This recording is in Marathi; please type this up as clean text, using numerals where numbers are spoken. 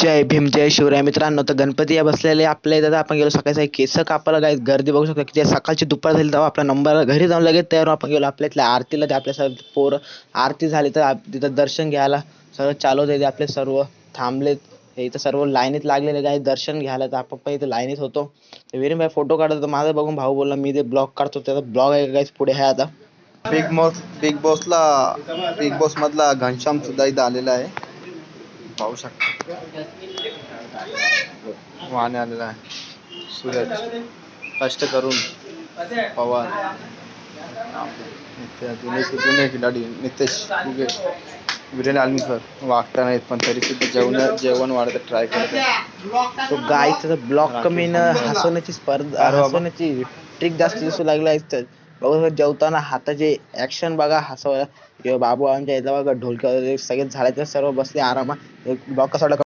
जय भीम जय शिवराय मित्रांनो. तर गणपती या बसलेले आपल्या इथं आपण गेलो सकाळी केस कापायला. काय गर्दी बघू शकतो किती सकाळची दुपार झाली तेव्हा आपला नंबर घरी जाऊन लगेच तयार आपण गेलो आपल्या इथल्या आरतीला. ते आपल्या सर्व पोरं आरती झाली तर तिथं दर्शन घ्यायला सगळं चालू होते. आपले सर्व थांबलेत हे इथं सर्व लाईनीत लागलेले काय दर्शन घ्यायला. तर आपण पण इथं लाईनीत होतो. तर विरीन भाई फोटो काढत होता माझा बघून भाऊ बोलला मी ते ब्लॉग काढतो. त्याचा ब्लॉग आहे काय पुढे आहे आता. बिग बॉस मधला घनश्याम सुद्धा इथं आलेला आहे. पाहू शकता वाहने आलेला आहे. सूरज कष्ट करून पवार जुने खिलाडी नितेश उगे विरेन आलमीकर वागता नाहीत पण तरी सुद्धा जेवण वाढत ट्राय करतात. तो गायचा ब्लॉग कमी न हसवण्याची स्पर्धा अरे बाबा. हसवण्याची ट्रिक जास्त दिसू लागला आहे. बघा जेवताना हाताचे ऍक्शन बघा हसवायला. बाबू आमच्या इथं बघा ढोलक्या सगळे झाडाचे सर्व बसले आरामात. ब्लॉग कसा वाटला